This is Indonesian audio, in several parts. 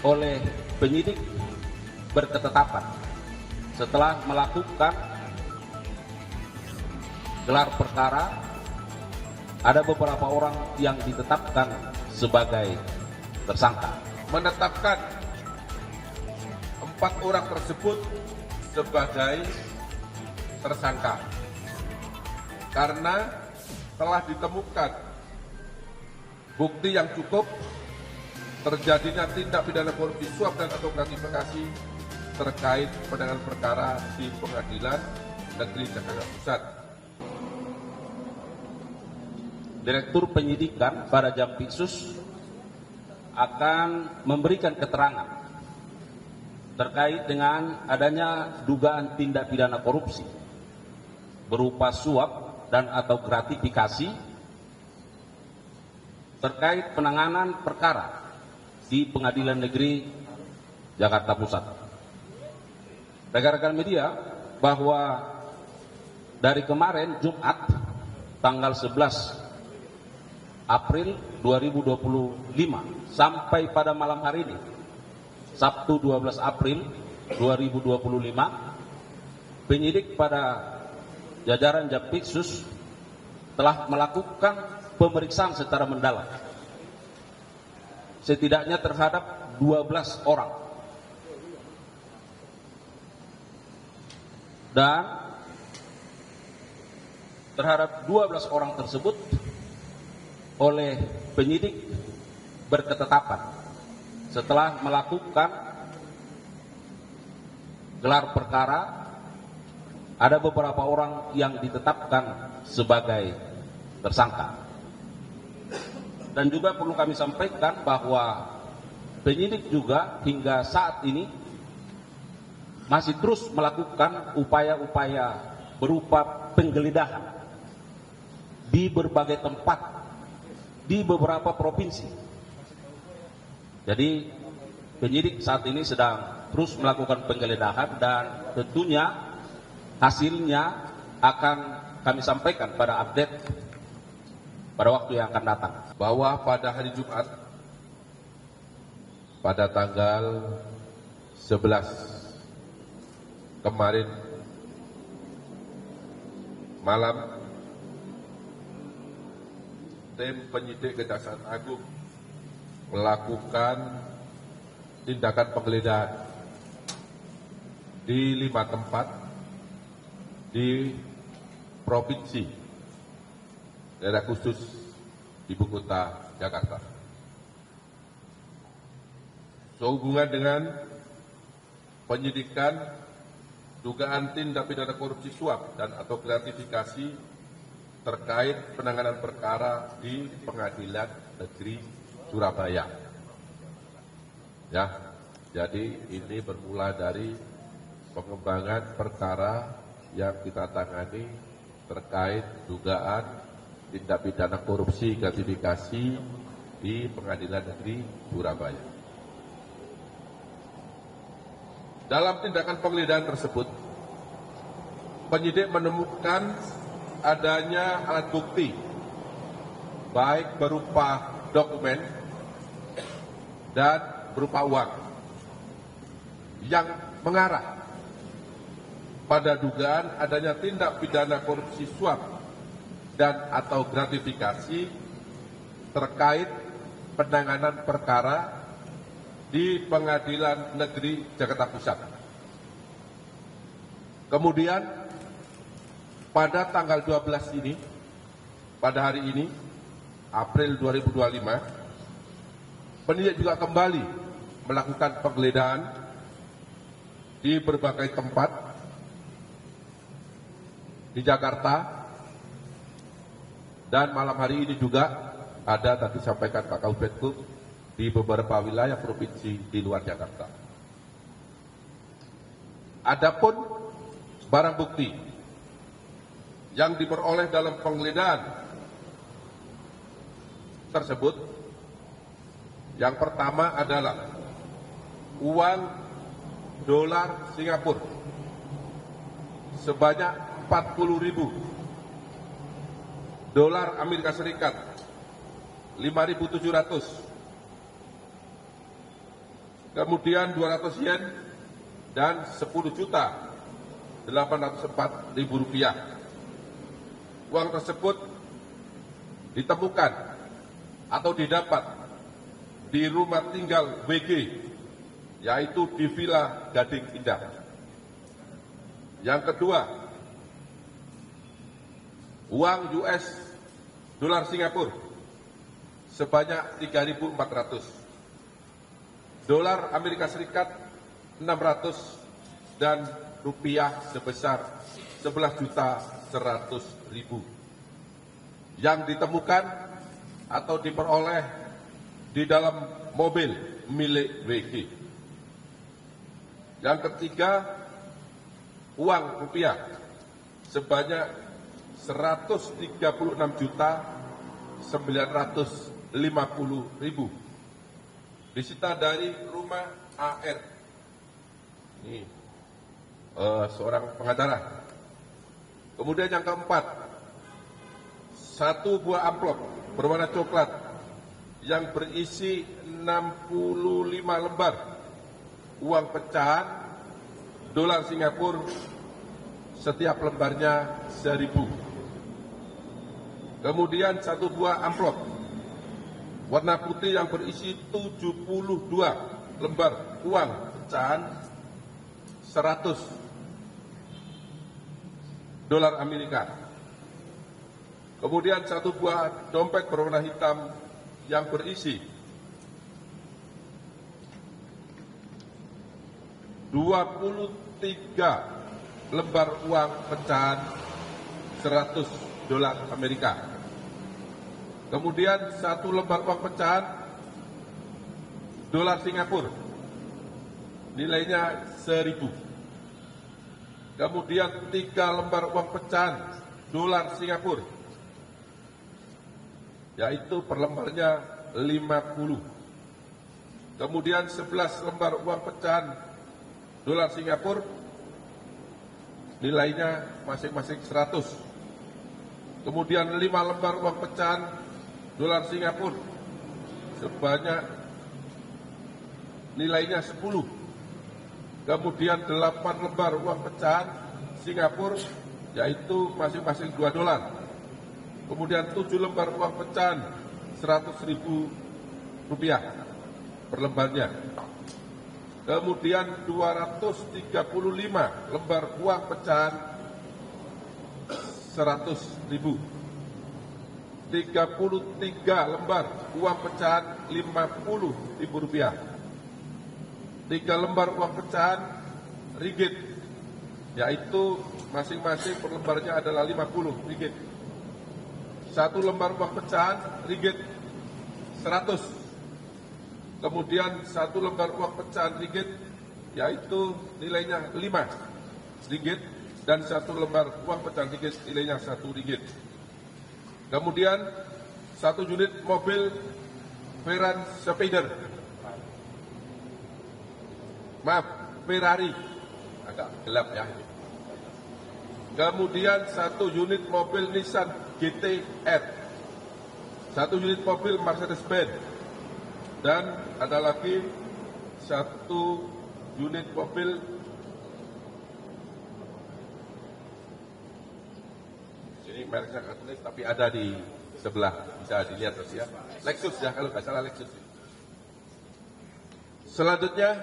oleh penyidik berketetapan setelah melakukan gelar perkara. Ada beberapa orang yang ditetapkan sebagai tersangka. Menetapkan 4 orang tersebut sebagai tersangka karena telah ditemukan bukti yang cukup terjadinya tindak pidana korupsi suap dan atau gratifikasi terkait penanganan perkara di Pengadilan Negeri Jakarta Pusat. Direktur Penyidikan pada Jampitsus akan memberikan keterangan terkait dengan adanya dugaan tindak pidana korupsi berupa suap dan atau gratifikasi terkait penanganan perkara di Pengadilan Negeri Jakarta Pusat. Rekan-rekan media, bahwa dari kemarin Jumat tanggal 11 April 2025 sampai pada malam hari ini Sabtu 12 April 2025, penyidik pada jajaran Jampitsus telah melakukan pemeriksaan secara mendalam setidaknya terhadap 12 orang dan terhadap 12 orang tersebut oleh penyidik berketetapan setelah melakukan gelar perkara. Ada beberapa orang yang ditetapkan sebagai tersangka. Dan juga perlu kami sampaikan bahwa penyidik juga hingga saat ini masih terus melakukan upaya-upaya berupa penggeledahan di berbagai tempat di beberapa provinsi. Jadi penyidik saat ini sedang terus melakukan penggeledahan dan tentunya hasilnya akan kami sampaikan pada update pada waktu yang akan datang. Bahwa pada hari Jumat pada tanggal 11 kemarin malam, tim penyidik Kejaksaan Agung melakukan tindakan penggeledahan di 5 tempat di provinsi daerah khusus ibu kota Jakarta. Sehubungan dengan penyidikan dugaan tindak pidana korupsi suap dan atau gratifikasi terkait penanganan perkara di Pengadilan Negeri Surabaya. Ya, jadi ini bermula dari pengembangan perkara yang kita tangani terkait dugaan tindak pidana korupsi gratifikasi di Pengadilan Negeri Surabaya. Dalam tindakan penggeledahan tersebut, penyidik menemukan adanya alat bukti, baik berupa dokumen dan berupa uang, yang mengarah pada dugaan adanya tindak pidana korupsi suap dan atau gratifikasi terkait penanganan perkara di Pengadilan Negeri Jakarta Pusat. Kemudian pada tanggal 12 ini, pada hari ini, April 2025, penyidik juga kembali melakukan penggeledahan di berbagai tempat di Jakarta, dan malam hari ini juga ada tadi sampaikan Pak Kabupatku di beberapa wilayah provinsi di luar Jakarta. Adapun barang bukti yang diperoleh dalam penggeledahan tersebut, yang pertama adalah uang dolar Singapura sebanyak 40.000, dolar Amerika Serikat 5.700, kemudian 200 yen, dan 10.804.000 rupiah. Uang tersebut ditemukan atau didapat di rumah tinggal WG, yaitu di Villa Gading Indah. Yang kedua, uang US dolar Singapura sebanyak 3.400, dolar Amerika Serikat 600, dan rupiah sebesar 11.100.000 yang ditemukan atau diperoleh di dalam mobil milik WG. Yang ketiga, uang rupiah sebanyak 136.950.000 disita dari rumah AR. Ini seorang pengacara. Kemudian yang keempat, satu buah amplop berwarna coklat yang berisi 65 lembar uang pecahan dolar Singapura, setiap lembarnya 1.000. Kemudian satu buah amplop warna putih yang berisi 72 lembar uang pecahan 100 dolar Amerika. Kemudian satu buah dompet berwarna hitam yang berisi 23 lembar uang pecahan 100 dolar Amerika. Kemudian satu lembar uang pecahan dolar Singapura, nilainya 1.000. Kemudian 3 lembar uang pecahan dolar Singapura, yaitu per lembarnya 50. Kemudian 11 lembar uang pecahan dolar Singapura, nilainya masing-masing 100. Kemudian 5 lembar uang pecahan dolar Singapura sebanyak nilainya 10. Kemudian 8 lembar uang pecahan Singapura, yaitu masing-masing 2 dolar. Kemudian 7 lembar uang pecahan 100.000 rupiah per lembarnya. Kemudian 235 lembar uang pecahan 100.000. 33 lembar uang pecahan 50.000 rupiah. 3 lembar uang pecahan ringgit, yaitu masing-masing per lembarnya adalah 50 ringgit. 1 lembar uang pecahan ringgit 100. Kemudian 1 lembar uang pecahan ringgit, yaitu nilainya 5 ringgit, dan 1 lembar uang pecahan ringgit nilainya 1 ringgit. Kemudian 1 unit mobil Veran Spider, Ferrari, agak gelap ya. Kemudian 1 unit mobil Nissan GT-R, 1 unit mobil Mercedes-Benz, dan ada lagi 1 unit mobil ini mereknya nggak tulis, tapi ada di sebelah, bisa dilihat terus ya. Lexus ya, kalau nggak salah Lexus. Selanjutnya,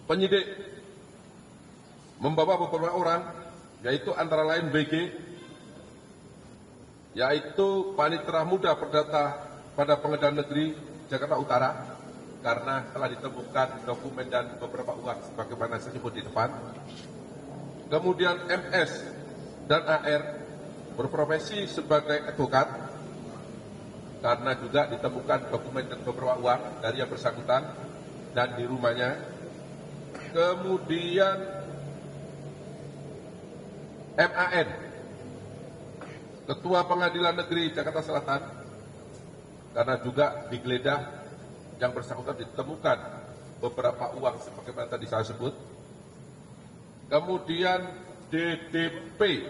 penyidik membawa beberapa orang, yaitu antara lain BG, yaitu Panitera Muda Perdata pada Pengadilan Negeri Jakarta Utara, karena telah ditemukan dokumen dan beberapa uang sebagaimana saya sebut di depan. Kemudian MS dan AR berprofesi sebagai advokat, karena juga ditemukan dokumen dan beberapa uang dari yang bersangkutan dan di rumahnya. Kemudian MAN, Ketua Pengadilan Negeri Jakarta Selatan, karena juga digeledah yang bersangkutan ditemukan beberapa uang sebagaimana tadi saya sebut. Kemudian DDP,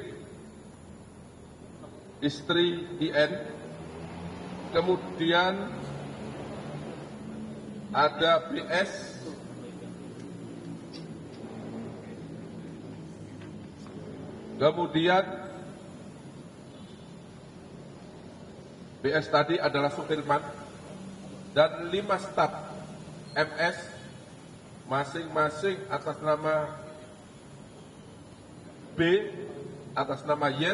istri IN. Kemudian ada BS, kemudian BS tadi adalah Supirman, dan 5 staf MS masing-masing atas nama B, atas nama Y,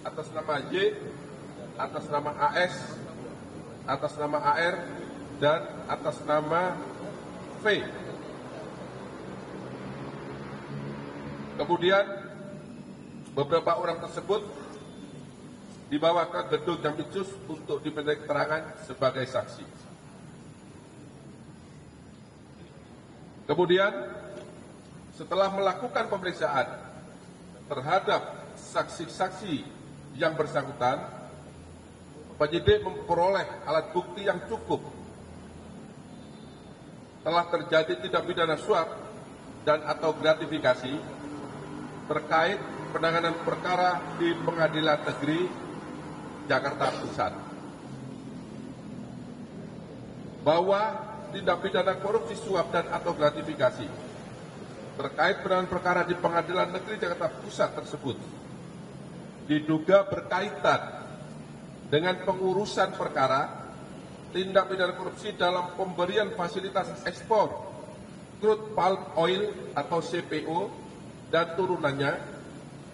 atas nama Y, atas nama AS, atas nama AR, dan atas nama V. Kemudian beberapa orang tersebut dibawa ke gedung Jampitsus untuk dimintai keterangan sebagai saksi. Kemudian setelah melakukan pemeriksaan terhadap saksi-saksi yang bersangkutan, penyidik memperoleh alat bukti yang cukup. Telah terjadi tindak pidana suap dan atau gratifikasi terkait penanganan perkara di Pengadilan Negeri Jakarta Pusat. Bahwa tindak pidana korupsi suap dan atau gratifikasi terkait penanganan perkara di Pengadilan Negeri Jakarta Pusat tersebut diduga berkaitan dengan pengurusan perkara tindak pidana korupsi dalam pemberian fasilitas ekspor crude palm oil atau CPO dan turunannya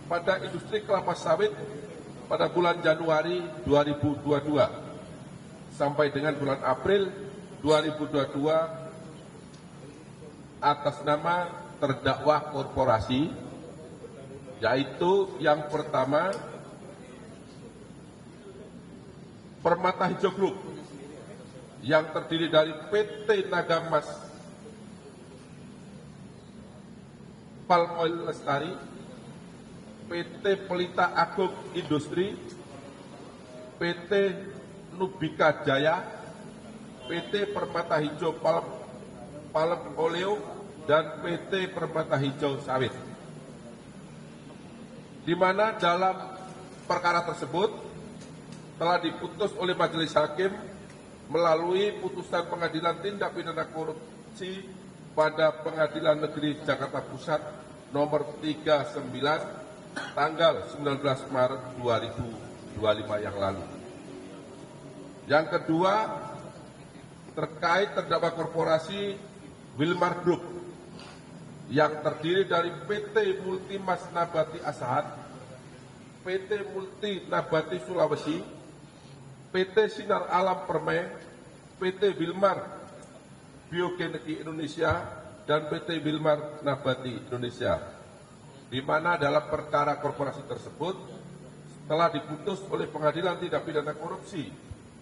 pada industri kelapa sawit pada bulan Januari 2022 sampai dengan bulan April 2022 atas nama terdakwa korporasi, yaitu yang pertama Permata Hijau Group yang terdiri dari PT Nagamas Palm Oil Lestari, PT Pelita Agung Industri, PT Nubika Jaya, PT Permata Hijau Palm Oleo, dan PT Permata Hijau Sawit. Di mana dalam perkara tersebut telah diputus oleh majelis hakim melalui putusan Pengadilan Tindak Pidana Korupsi pada Pengadilan Negeri Jakarta Pusat nomor 39 tanggal 19 Maret 2025 yang lalu. Yang kedua, terkait terdakwa korporasi Wilmar Group yang terdiri dari PT Multimas Nabati Asahan, PT Multi Nabati Sulawesi, PT Sinar Alam Permai, PT Wilmar Biogenetik Indonesia, dan PT Wilmar Nabati Indonesia, di mana dalam perkara korporasi tersebut telah diputus oleh Pengadilan Tindak Pidana Korupsi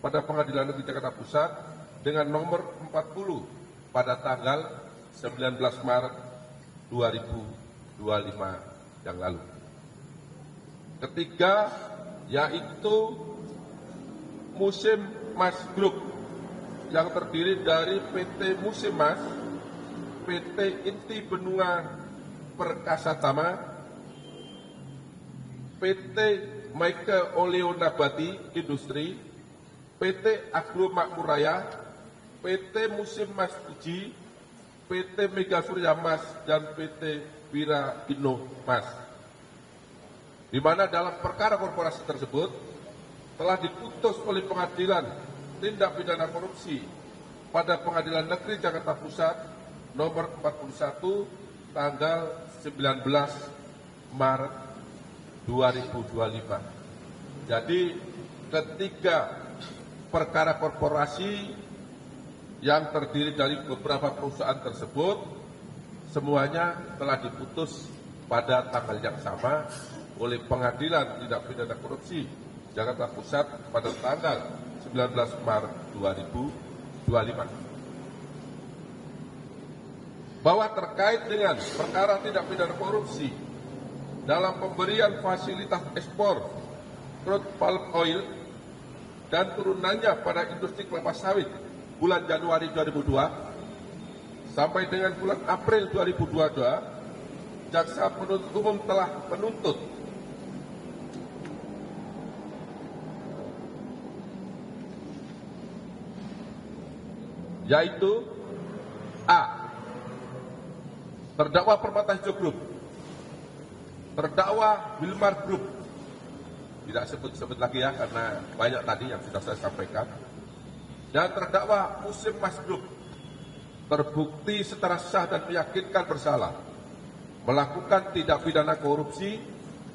pada Pengadilan Negeri Jakarta Pusat dengan nomor 40 pada tanggal 19 Maret 2025 yang lalu. Ketiga, yaitu Musim Mas Group yang terdiri dari PT Musim Mas, PT Inti Benua Perkasa Tama, PT Maike Oleo Nabati Industri, PT Agro Makmur Raya, PT Musim Mas Uji, PT Mega Surya Mas, dan PT Wira Inno Mas. Di mana dalam perkara korporasi tersebut telah diputus oleh Pengadilan Tindak Pidana Korupsi pada Pengadilan Negeri Jakarta Pusat nomor 41 tanggal 19 Maret 2025. Jadi ketiga perkara korporasi yang terdiri dari beberapa perusahaan tersebut semuanya telah diputus pada tanggal yang sama oleh Pengadilan Tindak Pidana Korupsi Jakarta Pusat pada tanggal 19 Maret 2025. Bahwa terkait dengan perkara tindak pidana korupsi dalam pemberian fasilitas ekspor crude palm oil dan turunannya pada industri kelapa sawit bulan Januari 2002 sampai dengan bulan April 2022, jaksa penuntut umum telah menuntut yaitu terdakwa Permata Hijau Group, terdakwa Wilmar Group, tidak sebut-sebut lagi ya karena banyak tadi yang sudah saya sampaikan, dan terdakwa Musim Mas Group terbukti secara sah dan meyakinkan bersalah melakukan tindak pidana korupsi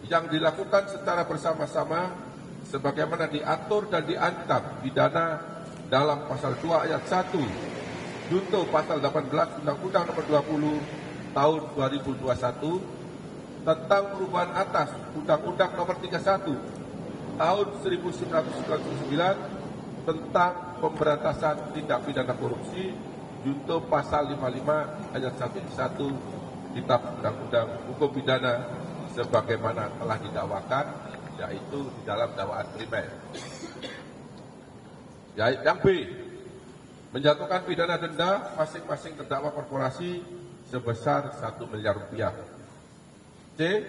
yang dilakukan secara bersama-sama sebagaimana diatur dan diancam pidana dalam pasal 2 ayat 1 junto pasal 18 Undang-Undang Nomor 20 Tahun 2021 tentang perubahan atas Undang-Undang Nomor 31 Tahun 1999 tentang pemberantasan tindak pidana korupsi junto pasal 55 ayat 1 Kitab Undang-Undang Hukum Pidana sebagaimana telah didakwakan, yaitu di dalam dakwaan primer. Yang B, menjatuhkan pidana denda masing-masing terdakwa korporasi sebesar 1 miliar rupiah. C,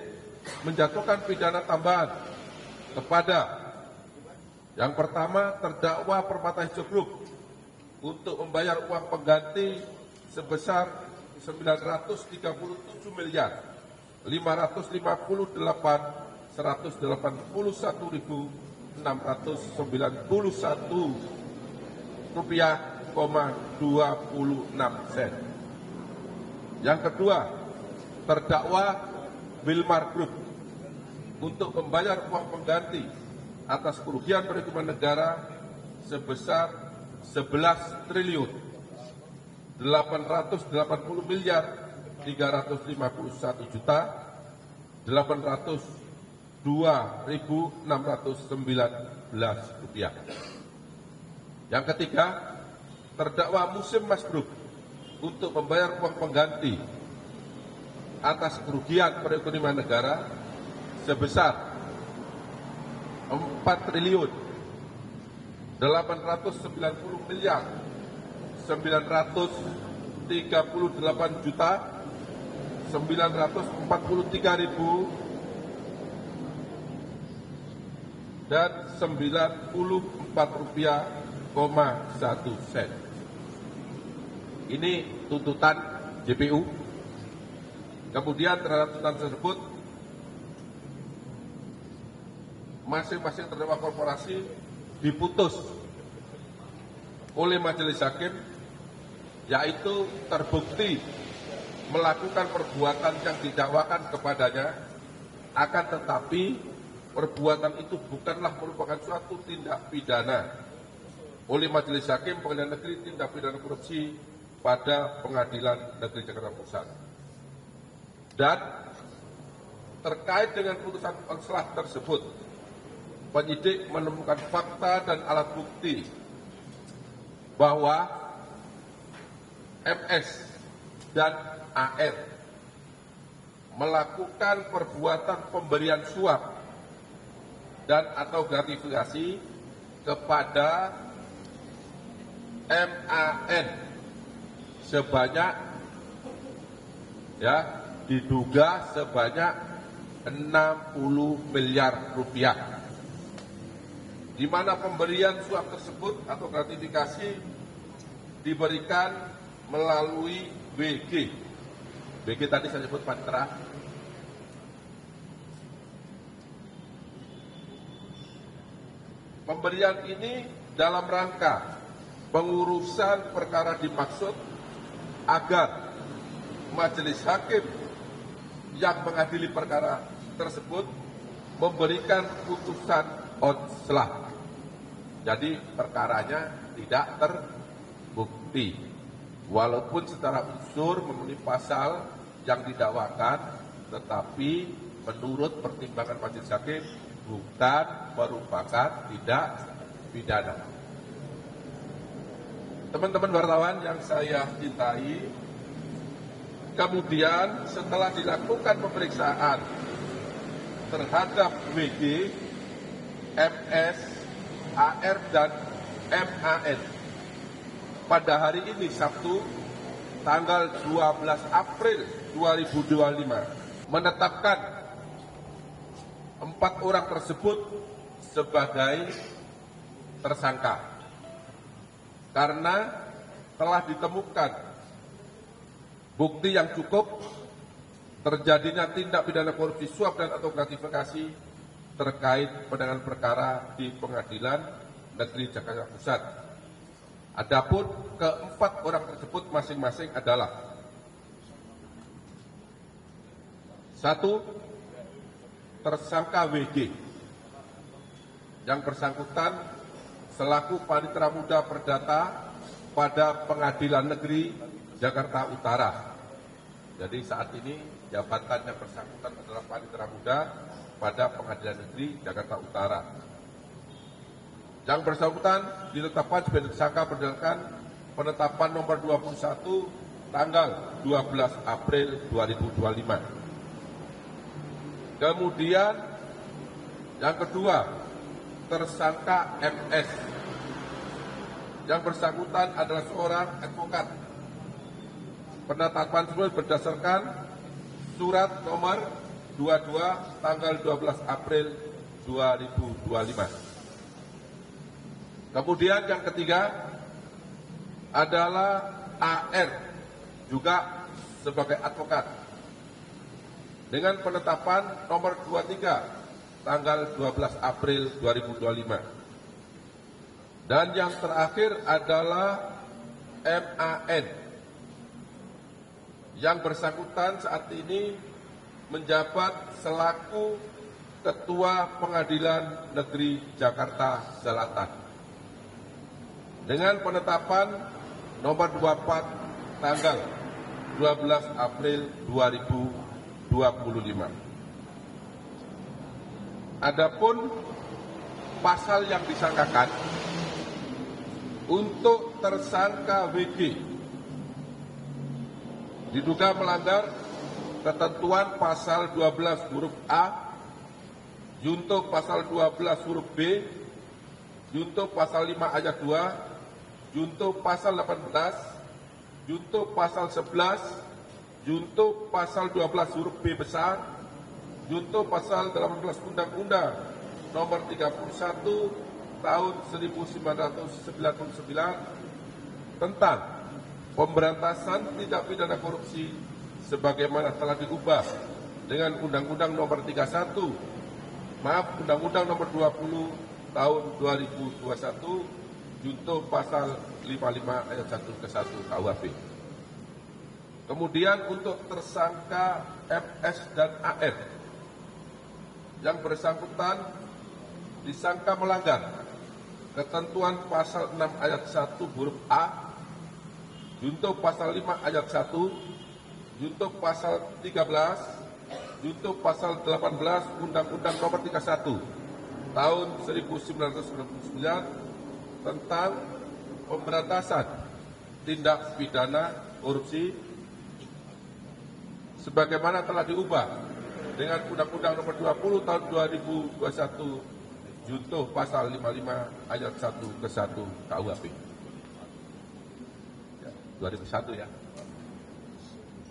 menjatuhkan pidana tambahan kepada yang pertama terdakwa Permata Hijau Group untuk membayar uang pengganti sebesar 937 miliar 551.691 rupiah, 26 sen. Yang kedua, terdakwa Wilmar Group untuk membayar uang pengganti atas kerugian perekonomian negara sebesar 11 triliun 880 miliar 351 juta 802.619 rupiah. Yang ketiga, terdakwa Musim Mas Group untuk membayar uang pengganti atas kerugian perekonomian negara sebesar 4 triliun 890 miliar 938 juta 943.000 dan 94 rupiah, 1 sen. Ini tuntutan JPU. Kemudian terhadap tuntutan tersebut, masing-masing terdakwa korporasi diputus oleh majelis hakim, yaitu terbukti melakukan perbuatan yang didakwakan kepadanya, akan tetapi perbuatan itu bukanlah merupakan suatu tindak pidana oleh majelis hakim pengadilan negeri tindak pidana korupsi pada Pengadilan Negeri Jakarta Pusat. Dan terkait dengan putusan selah tersebut, penyidik menemukan fakta dan alat bukti bahwa MS dan AR melakukan perbuatan pemberian suap dan atau gratifikasi kepada MAN sebanyak diduga sebanyak 60 miliar rupiah, di mana pemberian suap tersebut atau gratifikasi diberikan melalui BG. BG tadi saya sebut panitera. Pemberian ini dalam rangka pengurusan perkara dimaksud agar majelis hakim yang mengadili perkara tersebut memberikan putusan onslah. Jadi perkaranya tidak terbukti, walaupun secara unsur memenuhi pasal yang didakwakan, tetapi menurut pertimbangan majelis hakim bukan merupakan tindak pidana. Teman-teman wartawan yang saya cintai, kemudian setelah dilakukan pemeriksaan terhadap WG, MS, AR, dan MAN pada hari ini Sabtu tanggal 12 April 2025 menetapkan 4 orang tersebut sebagai tersangka karena telah ditemukan bukti yang cukup terjadinya tindak pidana korupsi suap dan atau gratifikasi terkait penanganan perkara di Pengadilan Negeri Jakarta Pusat. Adapun keempat orang tersebut masing-masing adalah: 1. Tersangka WG yang bersangkutan selaku Panitera Muda Perdata pada Pengadilan Negeri Jakarta Utara. Jadi saat ini jabatannya bersangkutan adalah Panitera Muda pada Pengadilan Negeri Jakarta Utara. Yang bersangkutan ditetapkan sebagai tersangka berdasarkan penetapan nomor 21 tanggal 12 April 2025. Kemudian yang kedua, tersangka MS. Yang bersangkutan adalah seorang advokat. Penetapan tersebut berdasarkan surat nomor 22 tanggal 12 April 2025. Kemudian yang ketiga adalah AR, juga sebagai advokat, dengan penetapan nomor 23 tanggal 12 April 2025. Dan yang terakhir adalah MAN, yang bersangkutan saat ini menjabat selaku Ketua Pengadilan Negeri Jakarta Selatan, dengan penetapan nomor 24 tanggal 12 April 2025. Adapun pasal yang disangkakan untuk tersangka WG diduga melanggar ketentuan pasal 12 huruf A, junto pasal 12 huruf B, junto pasal 5 ayat 2, junto pasal 18, junto pasal 11, junto pasal 12 huruf B besar, junto pasal 18 Undang-Undang nomor 31 tahun 1999 tentang pemberantasan tindak pidana korupsi sebagaimana telah diubah dengan Undang-Undang nomor 31, Undang-Undang nomor 20 tahun 2021, junto pasal 55 ayat 1 ke 1 KUHP. Kemudian untuk tersangka MS dan AR, yang bersangkutan disangka melanggar ketentuan pasal 6 ayat 1 huruf A, junto pasal 5 ayat 1, junto pasal 13, junto pasal 18 Undang-Undang nomor 31 tahun 1999 tentang pemberantasan tindak pidana korupsi sebagaimana telah diubah dengan Undang-Undang nomor 20 tahun 2021 junto pasal 55 ayat 1 ke 1 KUHP. 2001 ya.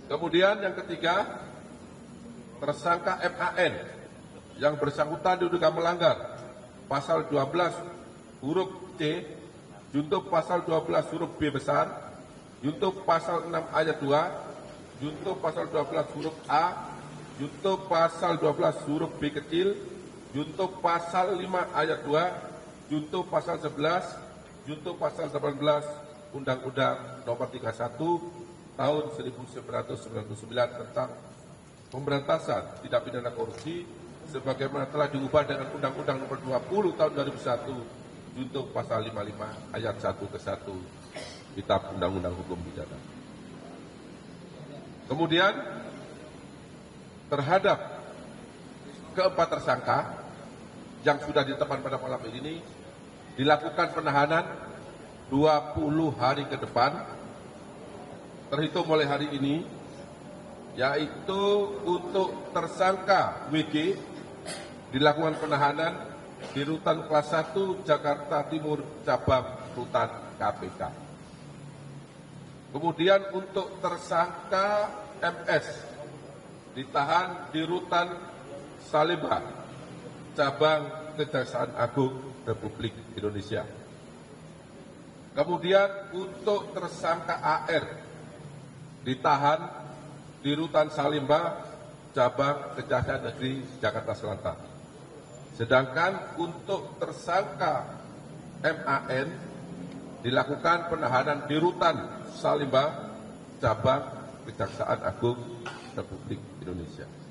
Kemudian yang ketiga, tersangka MAN yang bersangkutan diduga melanggar pasal 12 huruf C, junto pasal 12 huruf B besar, junto pasal 6 ayat 2, junto pasal 12 huruf A, junto pasal 12 huruf B kecil, junto pasal 5 ayat 2, junto pasal 11, junto pasal 18 Undang-Undang nomor 31 tahun 1999 tentang pemberantasan tindak pidana korupsi sebagaimana telah diubah dengan Undang-Undang nomor 20 tahun 2001 junto pasal 55 ayat 1 ke 1 Kitab Undang-Undang Hukum Pidana. Kemudian terhadap keempat tersangka yang sudah ditetapkan pada malam ini dilakukan penahanan 20 hari ke depan terhitung mulai hari ini, yaitu untuk tersangka WG dilakukan penahanan di Rutan Kelas 1 Jakarta Timur Cabang Rutan KPK. Kemudian untuk tersangka MS ditahan di Rutan Salemba Cabang Kejaksaan Agung Republik Indonesia. Kemudian untuk tersangka AR ditahan di Rutan Salemba Cabang Kejaksaan Negeri Jakarta Selatan. Sedangkan untuk tersangka MAN dilakukan penahanan di Rutan Salimba, Cabang Kejaksaan Agung Republik Indonesia.